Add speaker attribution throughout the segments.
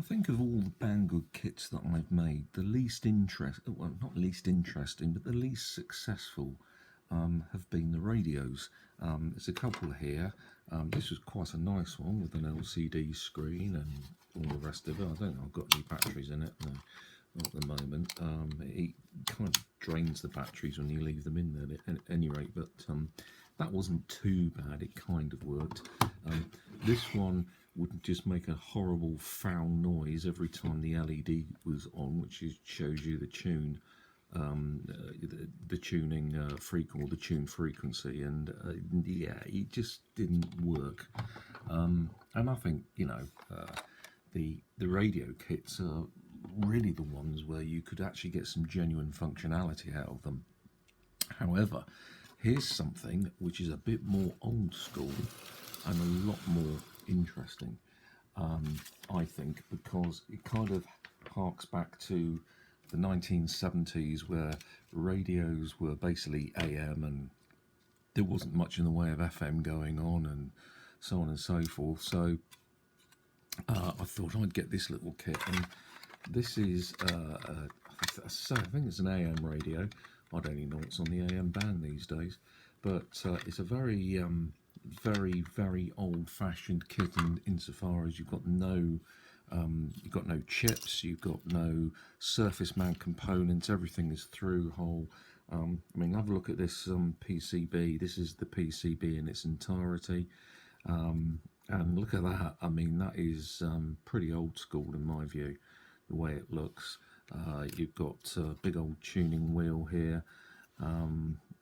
Speaker 1: I think of all the Banggood kits that I've made, the least well, not least interesting, but the least successful have been the radios. There's a couple here. This was quite a nice one with an LCD screen and all the rest of it. I don't know, I've got any batteries in it. No, not at the moment. It kind of drains the batteries when you leave them in there at any rate, but that wasn't too bad. It kind of worked. This one would just make a horrible foul noise every time the LED was on, which shows you the tune, the tuning frequency, or the tune frequency, and yeah, it just didn't work. And I think, you know, the radio kits are really the ones where you could actually get some genuine functionality out of them. However, here's something which is a bit more old school and a lot more interesting, I think, because it kind of harks back to the 1970s, where radios were basically AM and there wasn't much in the way of FM going on and so on and so forth. So I thought I'd get this little kit, and this is I think it's an AM radio. I don't even know what's on the AM band these days, but it's a very very old-fashioned kit insofar as you've got no chips, you've got no surface mount components. Everything is through hole. I mean, have a look at this PCB. This is the PCB in its entirety, and look at that. I mean, that is pretty old school in my view, the way it looks. You've got a big old tuning wheel here.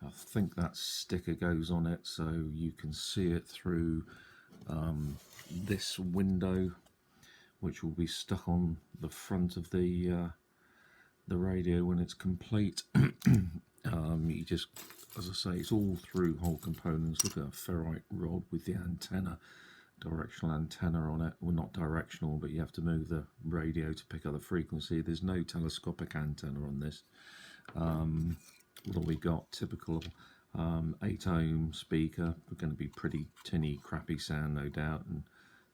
Speaker 1: I think that sticker goes on it so you can see it through this window, which will be stuck on the front of the radio when it's complete. You just, as I say, it's all through hole components. Look at a ferrite rod with the antenna, directional antenna on it. Well, not directional, but you have to move the radio to pick up the frequency. There's no telescopic antenna on this. What have we got? Typical 8 ohm speaker. We're going to be pretty tinny, crappy sound, no doubt. And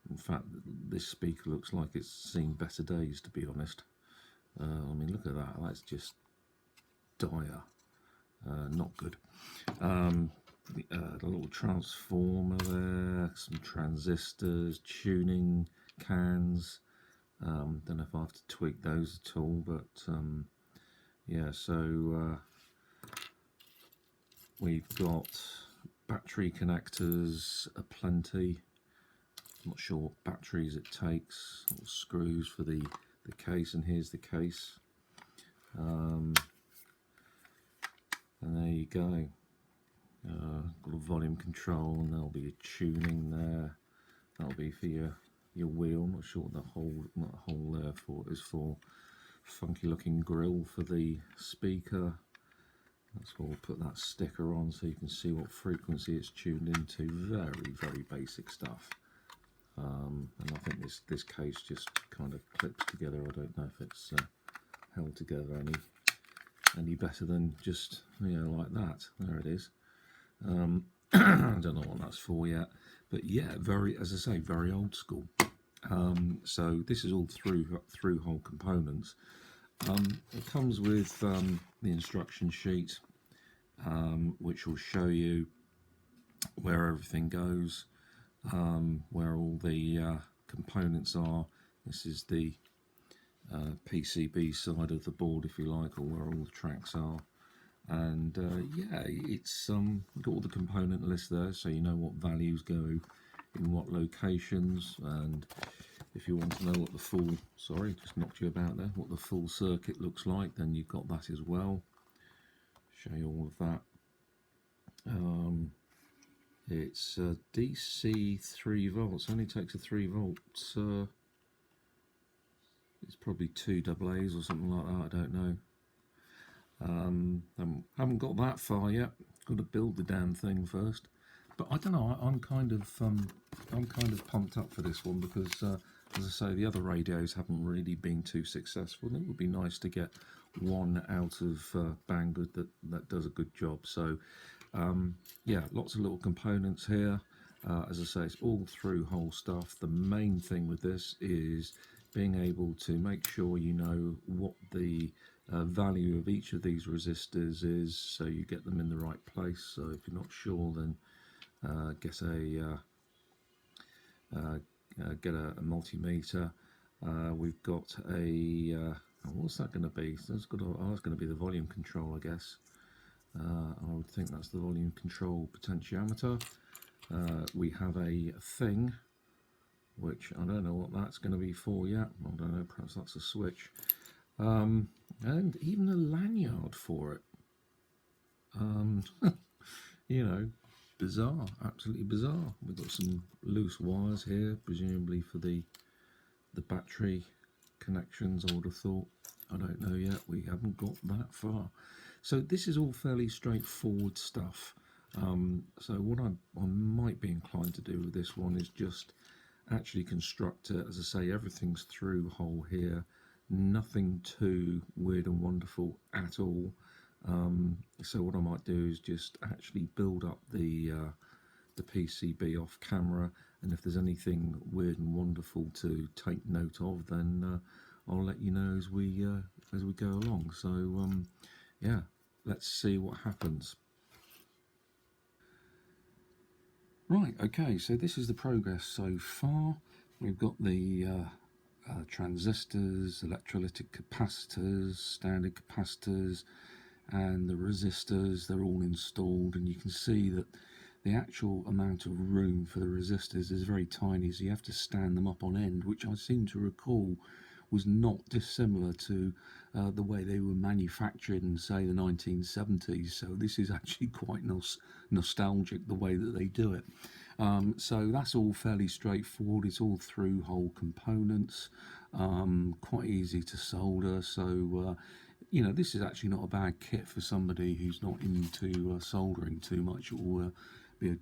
Speaker 1: in fact, this speaker looks like it's seen better days, to be honest. I mean, look at that. That's just dire. Not good. The little transformer there, some transistors, tuning cans. Don't know if I have to tweak those at all, but yeah, so we've got battery connectors aplenty. I'm not sure what batteries it takes. Little screws for the case, and here's the case. And there you go. Got a volume control, and there'll be a tuning there. That'll be for your wheel. Not sure what the hole there for is for. Funky looking grill for the speaker. That's where we'll put that sticker on so you can see what frequency it's tuned into. Very, very basic stuff. And I think this case just kind of clips together. I don't know if it's held together any better than just, you know, like that. There it is. I don't know what that's for yet, but yeah, very, as I say, very old school. So this is all through hole components. It comes with the instruction sheet, which will show you where everything goes, where all the components are. This is the PCB side of the board, if you like, or where all the tracks are. And yeah, it's got all the component list there, so you know what values go in what locations. And if you want to know what the full, sorry, just knocked you about there, what the full circuit looks like, then you've got that as well. Show you all of that. It's DC 3 volts, only takes a 3 volt. It's probably 2 AA's or something like that, I don't know. Haven't got that far yet. Got to build the damn thing first. But I don't know. I'm kind of pumped up for this one because, as I say, the other radios haven't really been too successful. And it would be nice to get one out of Banggood that does a good job. So, yeah, lots of little components here. As I say, it's all through hole stuff. The main thing with this is being able to make sure you know what the value of each of these resistors is, so you get them in the right place. So if you're not sure, then get a multimeter. We've got a what's that going to be? So that's going to be the volume control, I guess. I would think that's the volume control potentiometer. We have a thing, which I don't know what that's going to be for yet. I don't know, perhaps that's a switch. And even a lanyard for it. You know, bizarre, absolutely bizarre. We've got some loose wires here, presumably for the battery connections, I would have thought. I don't know yet, we haven't got that far. So this is all fairly straightforward stuff. So what I might be inclined to do with this one is just actually construct it. As I say, everything's through hole here, nothing too weird and wonderful at all. So what I might do is just actually build up the PCB off camera, and if there's anything weird and wonderful to take note of, then I'll let you know as we go along. So yeah, let's see what happens. Right, okay, so this is the progress so far. We've got the transistors, electrolytic capacitors, standard capacitors, and the resistors. They're all installed, and you can see that the actual amount of room for the resistors is very tiny, so you have to stand them up on end, which I seem to recall was not dissimilar to the way they were manufactured in, say, the 1970s. So this is actually quite nostalgic, the way that they do it. So that's all fairly straightforward. It's all through hole components, quite easy to solder. So you know, this is actually not a bad kit for somebody who's not into soldering too much. It will be a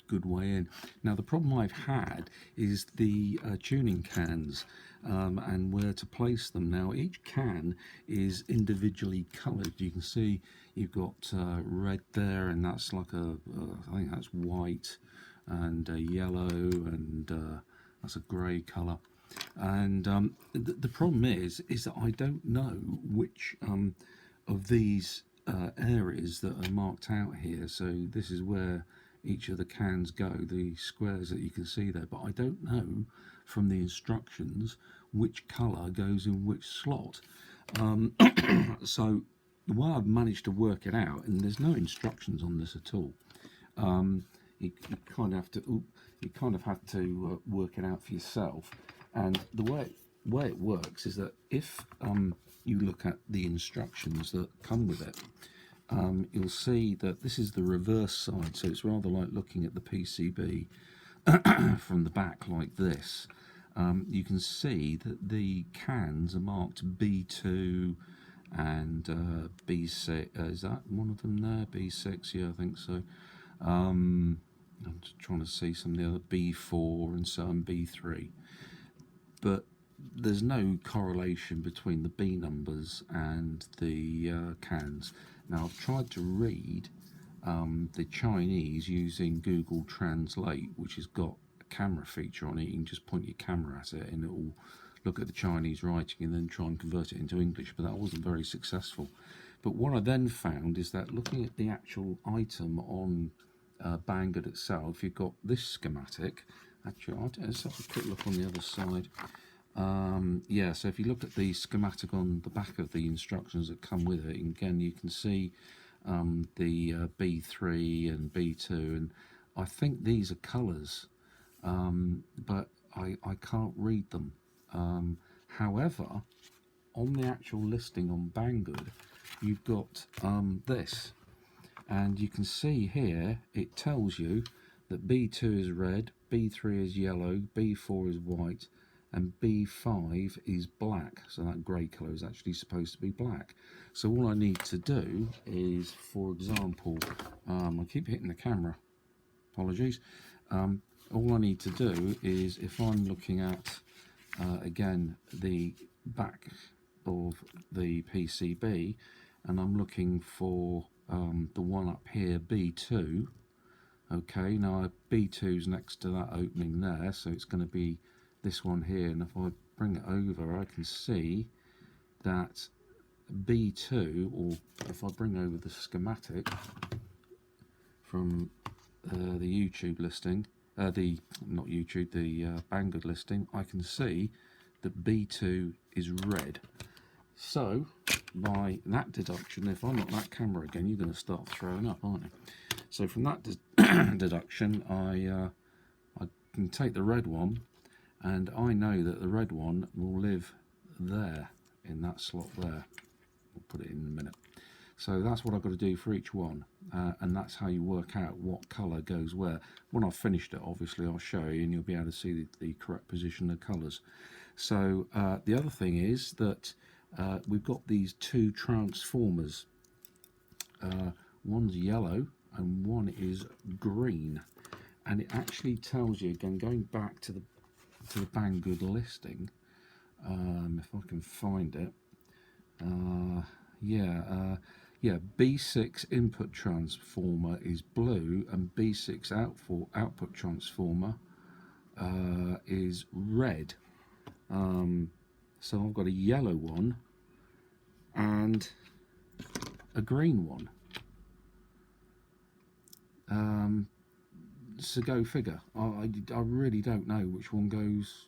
Speaker 1: good way in. Now the problem I've had is the tuning cans and where to place them. Now each can is individually coloured. You can see you've got red there, and that's like I think that's white, and yellow, and that's a grey colour. And the problem is that I don't know which of these areas that are marked out here. So this is where each of the cans go, the squares that you can see there, but I don't know from the instructions which colour goes in which slot. So the way I've managed to work it out, and there's no instructions on this at all, you kind of have to work it out for yourself. And the way it works is that if you look at the instructions that come with it, you'll see that this is the reverse side, so it's rather like looking at the PCB from the back like this. You can see that the cans are marked B2 and B6. Is that one of them there? B6, yeah, I think so. I'm just trying to see some of the other B4 and so on, B3. But there's no correlation between the B numbers and the cans. Now I've tried to read the Chinese using Google Translate, which has got a camera feature on it. You can just point your camera at it and it will look at the Chinese writing and then try and convert it into English, but that wasn't very successful. But what I then found is that looking at the actual item on Banggood itself, you've got this schematic. Actually, let's have a quick look on the other side. Yeah, so if you look at the schematic on the back of the instructions that come with it, again you can see the B3 and B2, and I think these are colours, but I can't read them. However, on the actual listing on Banggood, you've got this, and you can see here it tells you that B2 is red, B3 is yellow, B4 is white, and B5 is black. So that grey colour is actually supposed to be black. So all I need to do is, for example, I keep hitting the camera, apologies. All I need to do is, if I'm looking at, again, the back of the PCB, and I'm looking for the one up here, B2, okay, now B2 is next to that opening there, so it's going to be this one here, and if I bring it over, I can see that B2, or if I bring over the schematic from the YouTube listing, not YouTube, the Banggood listing, I can see that B2 is red. So by that deduction, if I'm on that camera again, you're going to start throwing up, aren't you? So from that deduction, I can take the red one, and I know that the red one will live there, in that slot there. We'll put it in a minute. So that's what I've got to do for each one, and that's how you work out what colour goes where. When I've finished it, obviously I'll show you, and you'll be able to see the correct position of colours. So the other thing is that we've got these two transformers. One's yellow and one is green, and it actually tells you, again, going back to the Banggood listing, if I can find it, yeah, B6 input transformer is blue, and B6 output transformer is red. So I've got a yellow one and a green one. So go figure. I really don't know which one goes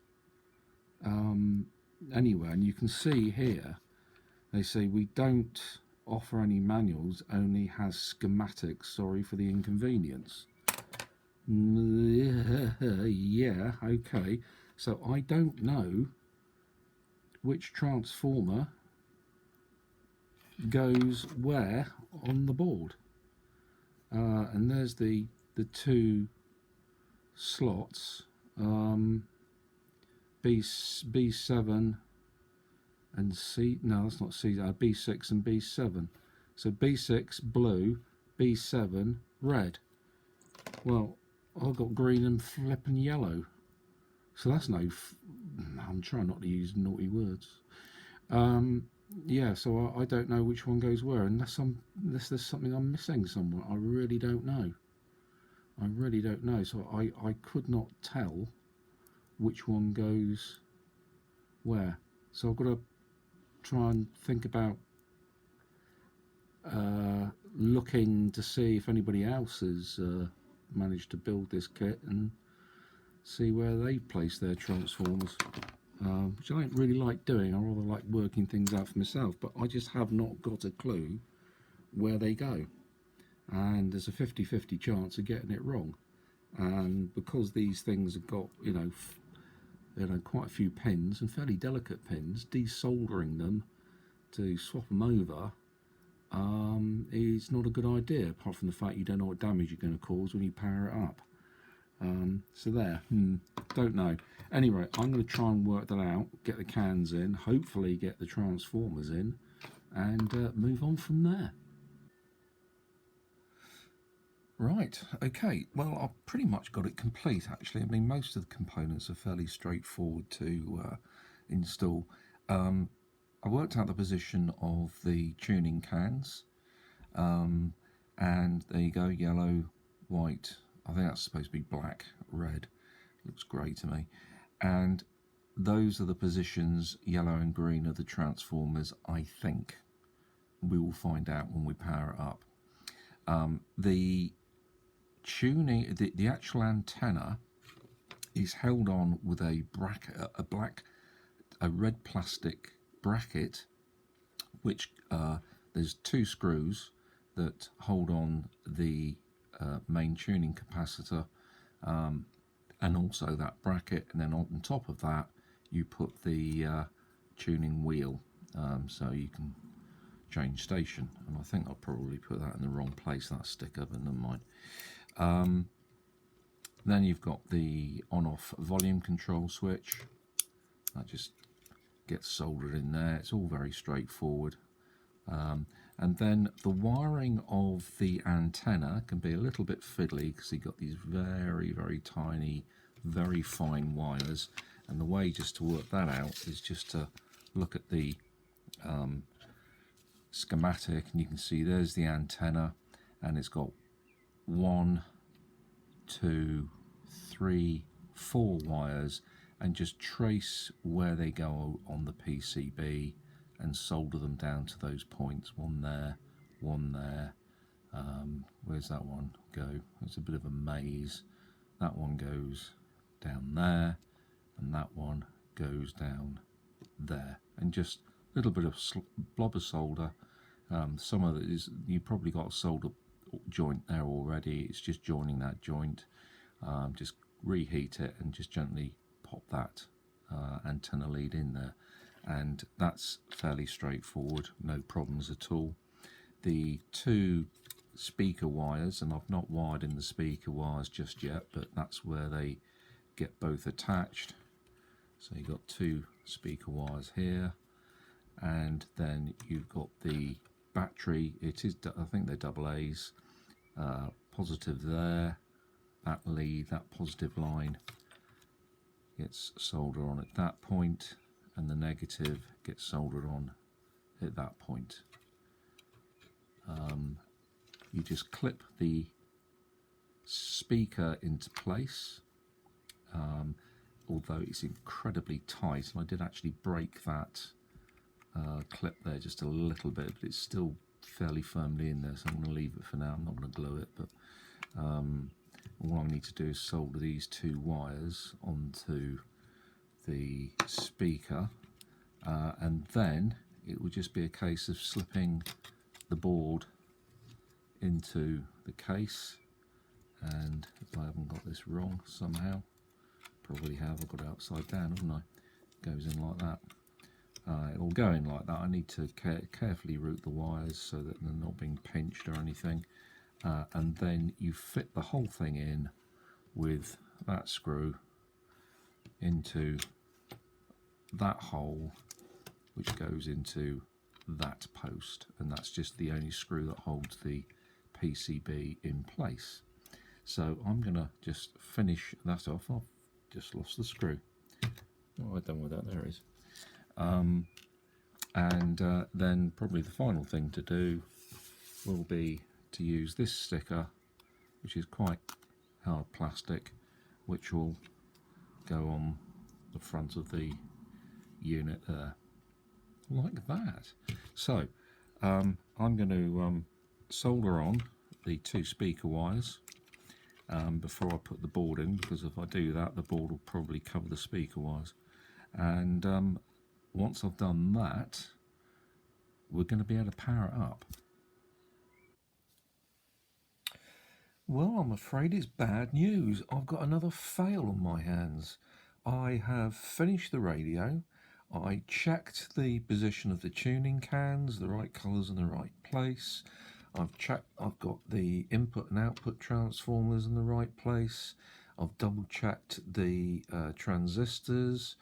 Speaker 1: anywhere. And you can see here, they say we don't offer any manuals, only has schematics. Sorry for the inconvenience. Yeah, okay. So I don't know which transformer goes where on the board. And there's the two slots, B7 and C, no, that's not C, B6 and B7. So B6 blue, B7 red. Well, I've got green and flipping yellow. So that's no, I'm trying not to use naughty words. Yeah, so I don't know which one goes where, unless there's something I'm missing somewhere. I really don't know. I really don't know. So I could not tell which one goes where. So I've got to try and think about looking to see if anybody else has managed to build this kit and see where they place their transformers, which I don't really like doing. I rather like working things out for myself, but I just have not got a clue where they go, and there's a 50-50 chance of getting it wrong. And because these things have got quite a few pins, and fairly delicate pins, desoldering them to swap them over is not a good idea, apart from the fact you don't know what damage you're going to cause when you power it up. So there, don't know. Anyway, I'm going to try and work that out, get the cans in, hopefully get the transformers in, and move on from there. Right, okay, well, I've pretty much got it complete, actually. I mean, most of the components are fairly straightforward to install. I worked out the position of the tuning cans, and there you go, yellow, white, I think that's supposed to be black, red, looks grey to me. And those are the positions, yellow and green, of the transformers, I think. We will find out when we power it up. The tuning, the actual antenna is held on with a bracket, a red plastic bracket, which there's two screws that hold on the main tuning capacitor, and also that bracket, and then on top of that you put the tuning wheel, so you can change station. And I think I'll probably put that in the wrong place, that sticker, but never mind. Then you've got the on-off volume control switch. That just gets soldered in there. It's all very straightforward. And then the wiring of the antenna can be a little bit fiddly because you've got these very, very tiny, very fine wires. And the way just to work that out is just to look at the schematic, and you can see there's the antenna, and it's got 1, 2, 3, 4 wires, and just trace where they go on the PCB and solder them down to those points. One there, one there. Where's that one go? It's a bit of a maze. That one goes down there, and that one goes down there. And just a little bit of blob of solder. Some of it is, you probably got a solder joint there already. It's just joining that joint. Just reheat it and just gently pop that antenna lead in there, and that's fairly straightforward, no problems at all. The two speaker wires, and I've not wired in the speaker wires just yet, but that's where they get both attached. So you've got two speaker wires here, and then you've got the battery. It is, I think they're double A's, positive there. That lead, that positive line gets soldered on at that point, and the negative gets soldered on at that point. You just clip the speaker into place, although it's incredibly tight, and I did actually break that clip there just a little bit, but it's still fairly firmly in there, so I'm going to leave it for now. I'm not going to glue it, but all I need to do is solder these two wires onto the speaker, and then it will just be a case of slipping the board into the case. And if I haven't got this wrong somehow, probably have, I've got it upside down, haven't I? Goes in like that. It'll go in like that. I need to carefully route the wires so that they're not being pinched or anything. And then you fit the whole thing in with that screw into that hole, which goes into that post, and that's just the only screw that holds the PCB in place. So I'm going to just finish that off. I've just lost the screw. What have I done with that? There it is. Then probably the final thing to do will be to use this sticker, which is quite hard plastic, which will go on the front of the unit there, like that. So I'm going to solder on the two speaker wires before I put the board in, because if I do that, the board will probably cover the speaker wires. And once I've done that, we're going to be able to power it up. Well, I'm afraid it's bad news. I've got another fail on my hands. I have finished the radio. I checked the position of the tuning cans, the right colours in the right place. I've checked, I've got the input and output transformers in the right place. I've double checked the transistors,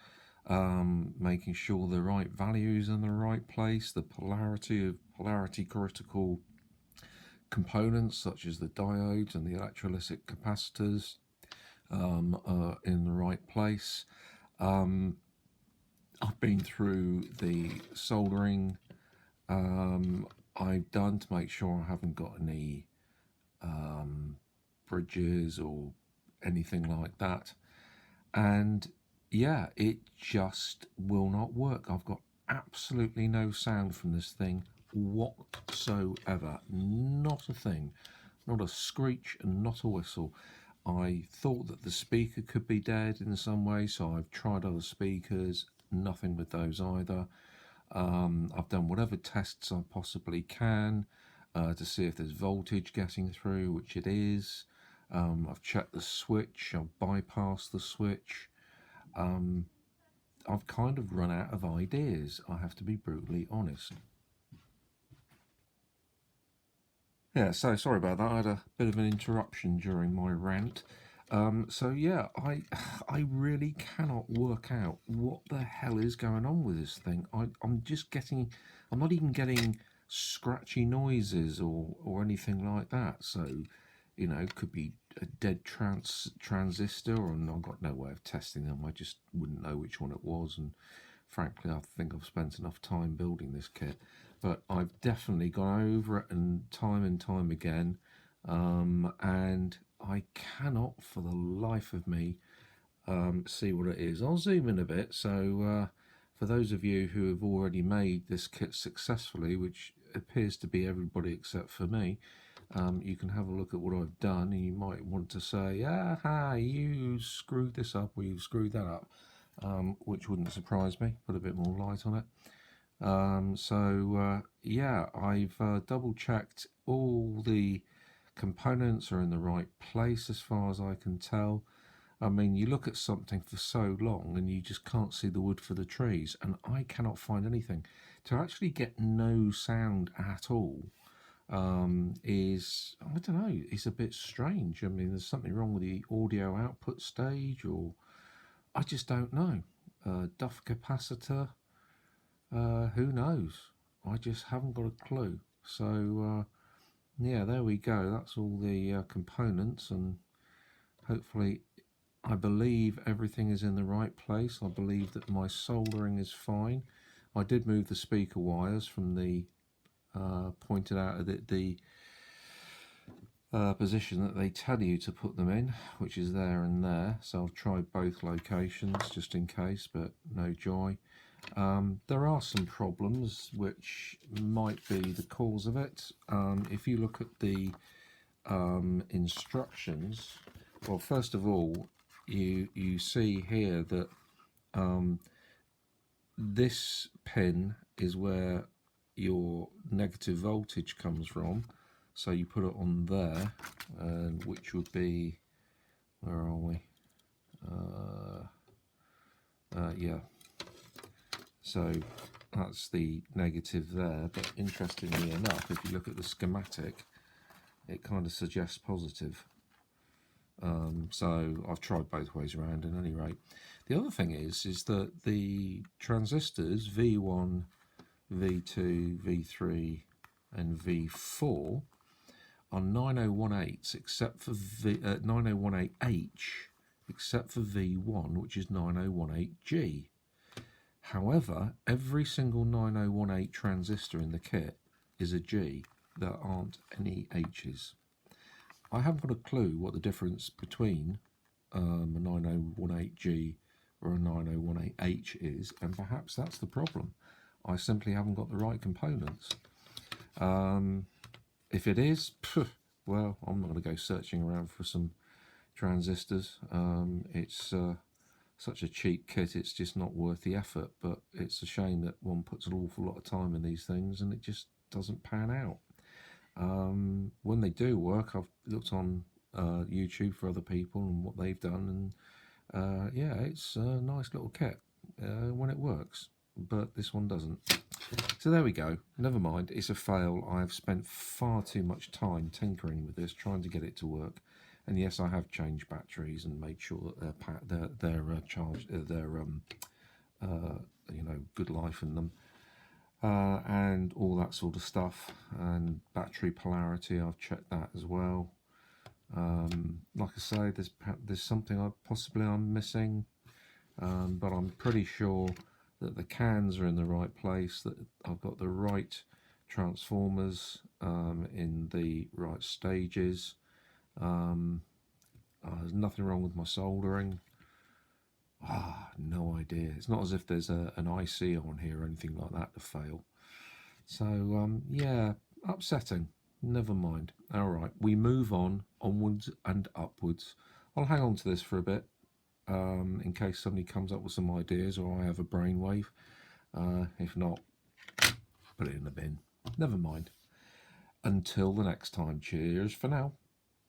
Speaker 1: making sure the right values in the right place, the polarity critical components such as the diodes and the electrolytic capacitors are in the right place. I've been through the soldering I've done to make sure I haven't got any bridges or anything like that, and yeah, it just will not work. I've got absolutely no sound from this thing whatsoever. Not a thing, not a screech and not a whistle. I thought that the speaker could be dead in some way, so I've tried other speakers, nothing with those either. I've done whatever tests I possibly can to see if there's voltage getting through, which it is. I've checked the switch, I've bypassed the switch. I've kind of run out of ideas, I have to be brutally honest. Yeah, so sorry about that. I had a bit of an interruption during my rant. So yeah, I really cannot work out what the hell is going on with this thing. I'm not even getting scratchy noises or anything like that. So, you know, it could be a dead transistor, and I've got no way of testing them. I just wouldn't know which one it was, and frankly, I think I've spent enough time building this kit. But I've definitely gone over it and time again, and I cannot for the life of me see what it is. I'll zoom in a bit. So for those of you who have already made this kit successfully, which appears to be everybody except for me, you can have a look at what I've done, and you might want to say, aha, you screwed this up, or you screwed that up, which wouldn't surprise me. Put a bit more light on it. Yeah, I've double checked all the components are in the right place as far as I can tell. I mean, you look at something for so long and you just can't see the wood for the trees, and I cannot find anything. To actually get no sound at all is, I don't know, it's a bit strange. I mean, there's something wrong with the audio output stage, or I just don't know. Duff capacitor, who knows? I just haven't got a clue. So yeah, there we go. That's all the components, and hopefully, I believe everything is in the right place. I believe that my soldering is fine. I did move the speaker wires from the pointed out at the position that they tell you to put them in, which is there and there. So I've tried both locations just in case, but no joy. There are some problems which might be the cause of it. If you look at the instructions, well, first of all, you see here that this pin is where your negative voltage comes from, so you put it on there, and which would be, where are we? Yeah, so that's the negative there, but interestingly enough, if you look at the schematic, it kind of suggests positive. So I've tried both ways around at any rate. The other thing is that the transistors V1, V2, V3 and V4 are 9018s except for 9018H except for V1, which is 9018G. However, every single 9018 transistor in the kit is a G. There aren't any H's. I haven't got a clue what the difference between a 9018G or a 9018H is, and perhaps that's the problem. I simply haven't got the right components. If it is, well, I'm not going to go searching around for some transistors. It's such a cheap kit, it's just not worth the effort, but it's a shame that one puts an awful lot of time in these things and it just doesn't pan out. When they do work, I've looked on YouTube for other people and what they've done, and yeah, it's a nice little kit when it works, but this one doesn't. So there we go, never mind, it's a fail. I've spent far too much time tinkering with this, trying to get it to work. And yes, I have changed batteries and made sure that they're charged, you know, good life in them. And all that sort of stuff, and battery polarity, I've checked that as well. Like I say, there's something I'm missing, but I'm pretty sure that the cans are in the right place, that I've got the right transformers in the right stages. There's nothing wrong with my soldering. No idea. It's not as if there's an IC on here or anything like that to fail. So yeah, upsetting. Never mind. All right, we move on, onwards and upwards. I'll hang on to this for a bit in case somebody comes up with some ideas or I have a brainwave. If not, put it in the bin. Never mind. Until the next time, cheers for now.